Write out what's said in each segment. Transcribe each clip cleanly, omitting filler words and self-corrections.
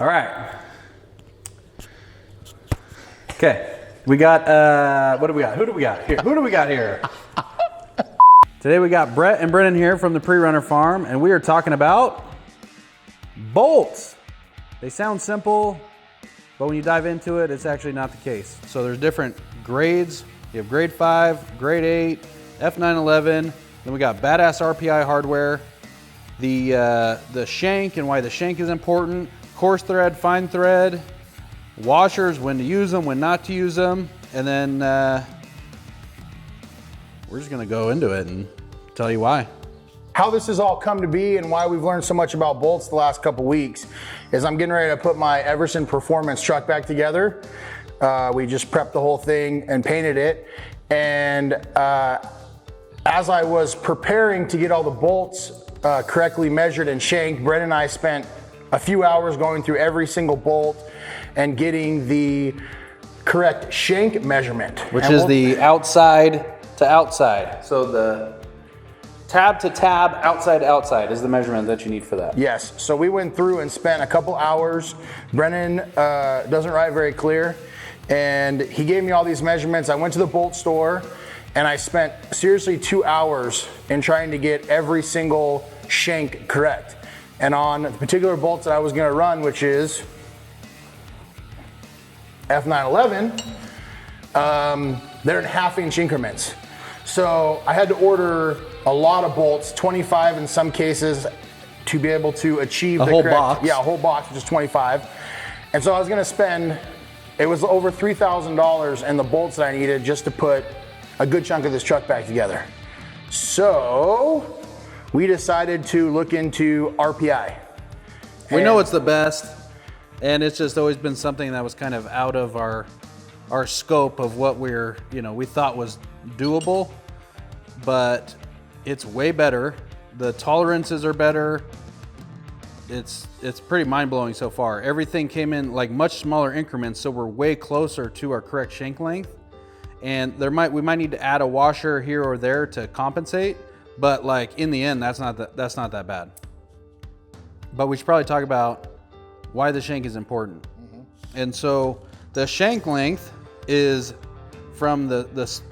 All right. Okay. We got, what do we got? Who do we got here? Who do we got here? Today we got Brett and Brennan here from the Prerunner Farm, and we are talking about bolts. They sound simple, but when you dive into it, it's actually not the case. So there's different grades. You have grade 5, grade 8, F911. Then we got badass RPI hardware. The shank and why the shank is important. Coarse thread, fine thread. Washers, when to use them, when not to use them. And then we're just gonna go into it and tell you why. How this has all come to be and why we've learned so much about bolts the last couple weeks is I'm getting ready to put my Everson Performance truck back together. We just prepped the whole thing and painted it. And as I was preparing to get all the bolts correctly measured and shanked, Brett and I spent a few hours going through every single bolt and getting the correct shank measurement. Which is the outside to outside. So the tab to tab, outside to outside is the measurement that you need for that. Yes, so we went through and spent a couple hours. Brennan doesn't write very clear, and he gave me all these measurements. I went to the bolt store and I spent seriously 2 hours in trying to get every single shank correct. And on the particular bolts that I was gonna run, which is F911, they're in 1/2 inch increments. So I had to order a lot of bolts, 25 in some cases, to be able to achieve the whole box. Yeah, a whole box, which is 25. And so I was gonna spend, it was over $3,000 in the bolts that I needed just to put a good chunk of this truck back together. So we decided to look into RPI. We know it's the best, and it's just always been something that was kind of out of our scope of what we thought was doable, but it's way better. The tolerances are better. It's pretty mind-blowing so far. Everything came in like much smaller increments, so we're way closer to our correct shank length. And we might need to add a washer here or there to compensate, but like in the end, that's not that bad. But we should probably talk about why the shank is important. And so the shank length is from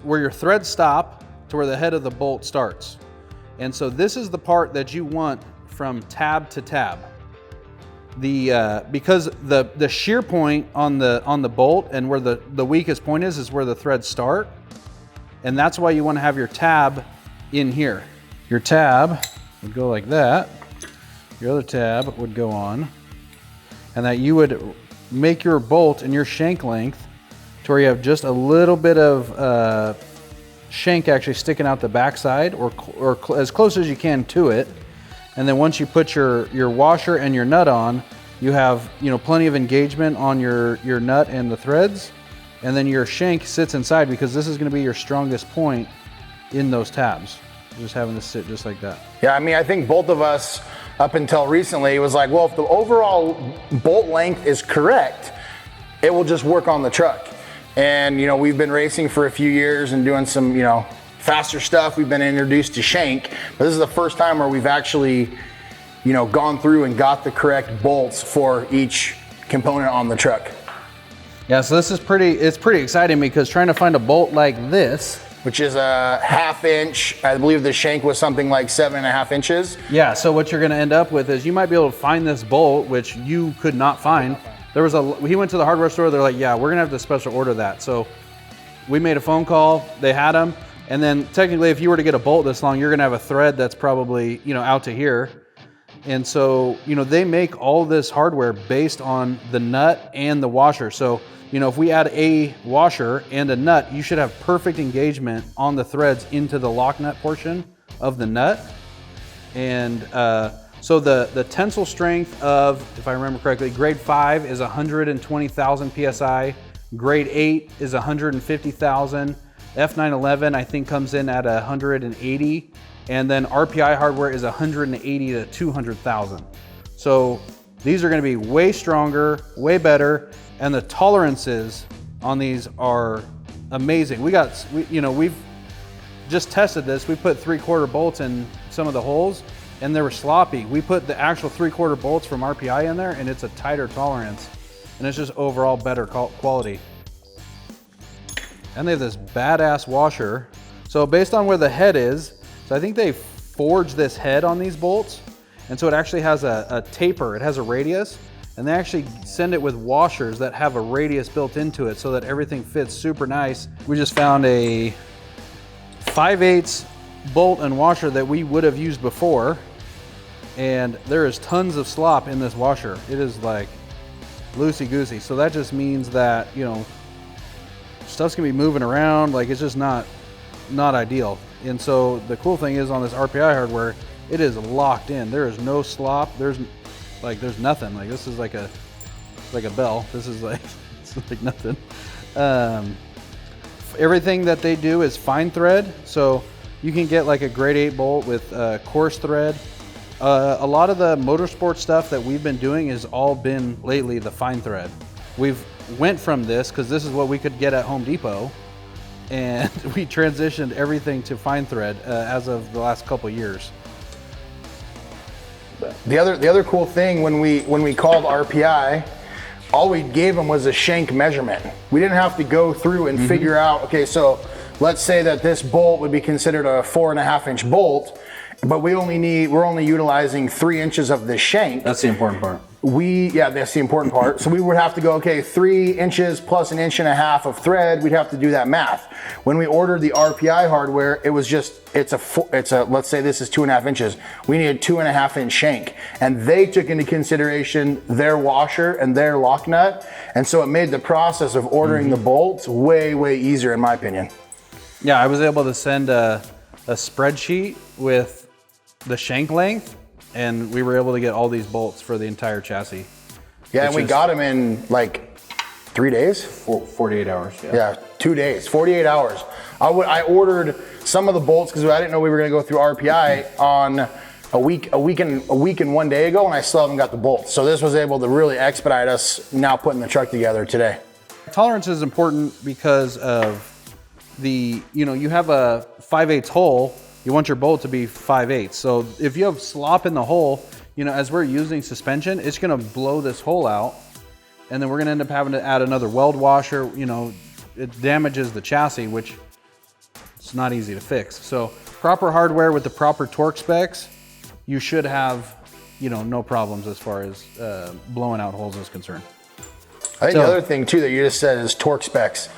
where your threads stop to where the head of the bolt starts. And so this is the part that you want from tab to tab. Because the shear point on the bolt and where the weakest point is where the threads start. And that's why you want to have your tab in here. Your tab would go like that. Your other tab would go on. And that you would make your bolt and your shank length to where you have just a little bit of shank actually sticking out the backside or as close as you can to it. And then once you put your washer and your nut on, you have plenty of engagement on your nut and the threads. And then your shank sits inside because this is going to be your strongest point in those tabs. Just having this sit just like that. Yeah, I mean, I think both of us up until recently, it was like, well, if the overall bolt length is correct, it will just work on the truck. And we've been racing for a few years and doing some faster stuff. We've been introduced to shank, but this is the first time where we've actually gone through and got the correct bolts for each component on the truck. Yeah, so this is it's pretty exciting because trying to find a bolt like this, which is a 1/2 inch. I believe the shank was something like 7.5 inches. Yeah, so what you're gonna end up with is you might be able to find this bolt, which you could not find. He went to the hardware store, they're like, yeah, we're gonna have to special order that. So we made a phone call, they had them. And then technically if you were to get a bolt this long, you're gonna have a thread that's probably, out to here. And so, they make all this hardware based on the nut and the washer. So, if we add a washer and a nut, you should have perfect engagement on the threads into the lock nut portion of the nut. And so the tensile strength of, if I remember correctly, grade 5 is 120,000 PSI. Grade 8 is 150,000. F911 I think comes in at 180. And then RPI hardware is 180 to 200,000. So these are gonna be way stronger, way better, and the tolerances on these are amazing. We've just tested this. We put 3/4 bolts in some of the holes, and they were sloppy. We put the actual 3/4 bolts from RPI in there, and it's a tighter tolerance, and it's just overall better quality. And they have this badass washer. So based on where the head is, so I think they forged this head on these bolts, and so it actually has a taper, it has a radius, and they actually send it with washers that have a radius built into it so that everything fits super nice. We just found a 5/8 bolt and washer that we would have used before, and there is tons of slop in this washer. It is like loosey-goosey. So that just means that, you know, stuff's gonna be moving around, like it's just not ideal. And so the cool thing is on this RPI hardware, it is locked in. There is no slop. There's nothing. Like this is like a bell. This is like, it's like nothing. Everything that they do is fine thread. So you can get like a grade 8 bolt with coarse thread. A lot of the motorsport stuff that we've been doing has all been lately the fine thread. We've went from this because this is what we could get at Home Depot, and we transitioned everything to fine thread as of the last couple years. The other cool thing when we called RPI, all we gave them was a shank measurement. We didn't have to go through and figure out, okay, so let's say that this bolt would be considered a 4.5-inch bolt, but we're only utilizing 3 inches of the shank. That's the important part. That's the important part. So we would have to go, okay, 3 inches plus 1.5 inches of thread. We'd have to do that math. When we ordered the RPI hardware, it was just, it's a, let's say this is 2.5 inches. We needed 2.5-inch shank, and they took into consideration their washer and their lock nut. And so it made the process of ordering the bolts way, way easier in my opinion. Yeah, I was able to send a spreadsheet with the shank length, and we were able to get all these bolts for the entire chassis. Yeah, and we got them in like 3 days? 48 hours, yeah. Yeah, 2 days, 48 hours. I ordered some of the bolts because I didn't know we were gonna go through RPI on a week and 1 day ago, and I still haven't got the bolts. So this was able to really expedite us now putting the truck together today. Tolerance is important because of the, you know, you have a 5/8 hole, you want your bolt to be 5/8. So if you have slop in the hole, you know, as we're using suspension, it's gonna blow this hole out, and then we're gonna end up having to add another weld washer. You know, it damages the chassis, which it's not easy to fix. So proper hardware with the proper torque specs, you should have, you know, no problems as far as blowing out holes is concerned. I think the other thing too that you just said is torque specs.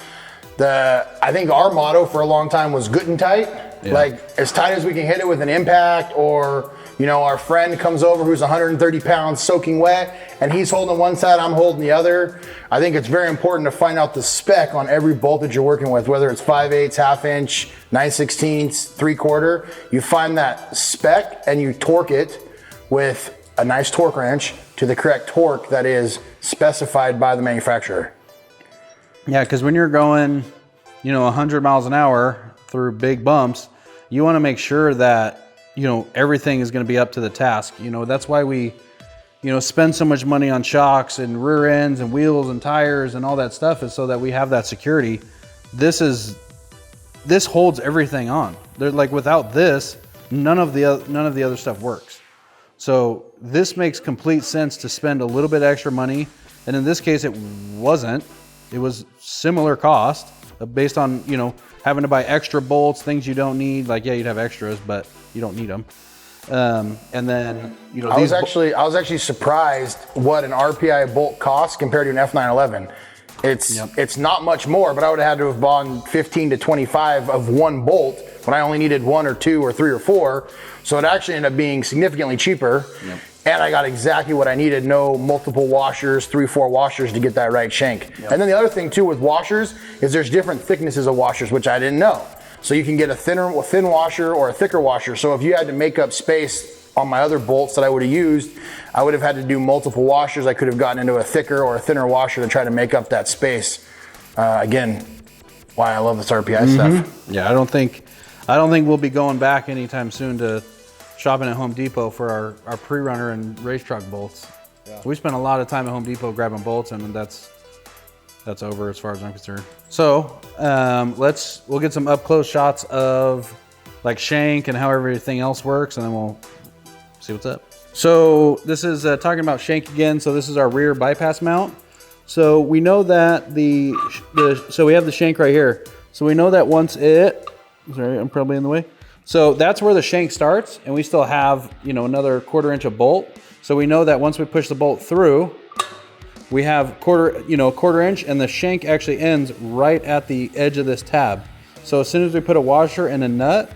I think our motto for a long time was good and tight. Yeah. Like as tight as we can hit it with an impact, or, you know, our friend comes over who's 130 pounds soaking wet and he's holding one side, I'm holding the other. I think it's very important to find out the spec on every bolt that you're working with, whether it's 5/8, 1/2 inch, 9/16, 3/4. You find that spec and you torque it with a nice torque wrench to the correct torque that is specified by the manufacturer. Yeah, because when you're going, you know, 100 miles an hour through big bumps, you want to make sure that, you know, everything is going to be up to the task. You know, that's why we, you know, spend so much money on shocks and rear ends and wheels and tires and all that stuff, is so that we have that security. This holds everything on. They're like, without this, none of the other stuff works. So this makes complete sense to spend a little bit extra money, and in this case, it wasn't. It was similar cost based on, you know, having to buy extra bolts, things you don't need. Like, yeah, you'd have extras, but you don't need them. And then, you know, I was actually surprised what an RPI bolt costs compared to an F911. It's not much more, but I would have had to have bought 15 to 25 of one bolt when I only needed 1 or 2 or 3 or 4. So it actually ended up being significantly cheaper. Yep. And I got exactly what I needed. No multiple washers, 3-4 washers to get that right shank. Yep. And then the other thing too with washers is there's different thicknesses of washers, which I didn't know. So you can get a thin washer or a thicker washer. So if you had to make up space on my other bolts that I would have used, I would have had to do multiple washers. I could have gotten into a thicker or a thinner washer to try to make up that space. Again, why I love this RPI stuff. Yeah, I don't think we'll be going back anytime soon to shopping at Home Depot for our Prerunner and race truck bolts. Yeah. We spent a lot of time at Home Depot grabbing bolts, and that's over as far as I'm concerned. So we'll get some up close shots of like shank and how everything else works, and then see what's up. So this is talking about shank again. So this is our rear bypass mount. So we know that so we have the shank right here. So we know that once sorry, I'm probably in the way. So that's where the shank starts, and we still have, you know, another 1/4 inch of bolt. So we know that once we push the bolt through, we have 1/4 inch, and the shank actually ends right at the edge of this tab. So as soon as we put a washer and a nut,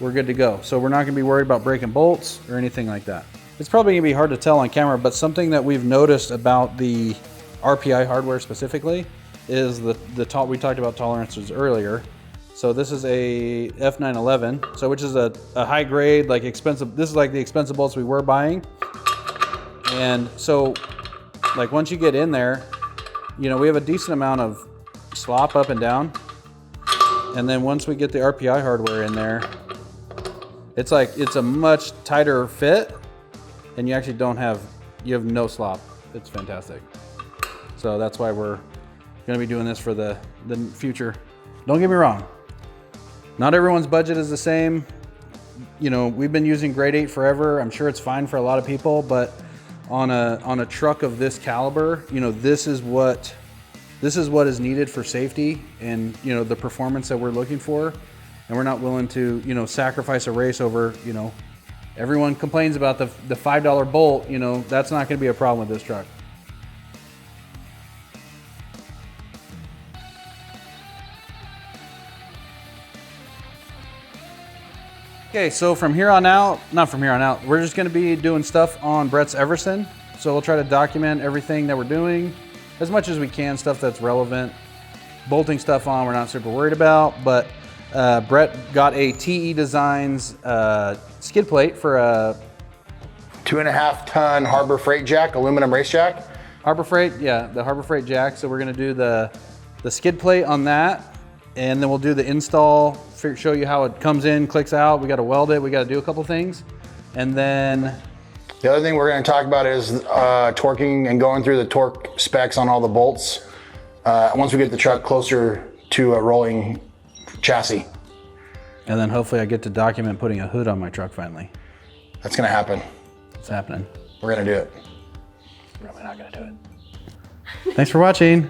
we're good to go. So we're not gonna be worried about breaking bolts or anything like that. It's probably gonna be hard to tell on camera, but something that we've noticed about the RPI hardware specifically is we talked about tolerances earlier. So this is a F911, so which is a high grade, like expensive, this is like the expensive bolts we were buying. And so like once you get in there, you know, we have a decent amount of slop up and down. And then once we get the RPI hardware in there, it's a much tighter fit, and you actually you have no slop. It's fantastic. So that's why we're gonna be doing this for the future. Don't get me wrong, not everyone's budget is the same. You know, we've been using grade 8 forever. I'm sure it's fine for a lot of people, but on a truck of this caliber, you know, this is what is needed for safety and, you know, the performance that we're looking for. And we're not willing to, you know, sacrifice a race over, you know, everyone complains about the $5 bolt, you know, that's not gonna be a problem with this truck. Okay, so from here on out, we're just gonna be doing stuff on Bret's Everson. So we'll try to document everything that we're doing as much as we can, stuff that's relevant. Bolting stuff on, we're not super worried about, but Bret got a TE Designs skid plate for a 2.5 ton Harbor Freight jack, aluminum race jack. Harbor Freight, yeah, the Harbor Freight jack. So we're gonna do the skid plate on that, and then we'll do the install, show you how it comes in, clicks out. We gotta weld it, we gotta do a couple things. And then the other thing we're gonna talk about is torquing and going through the torque specs on all the bolts once we get the truck closer to a rolling chassis. And then hopefully I get to document putting a hood on my truck finally. That's gonna happen. It's happening. We're gonna do it. Probably not gonna do it. Thanks for watching.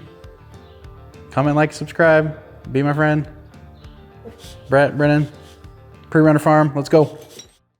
Comment, like, subscribe. Be my friend. Bret, Brennan, Prerunner Farm, let's go.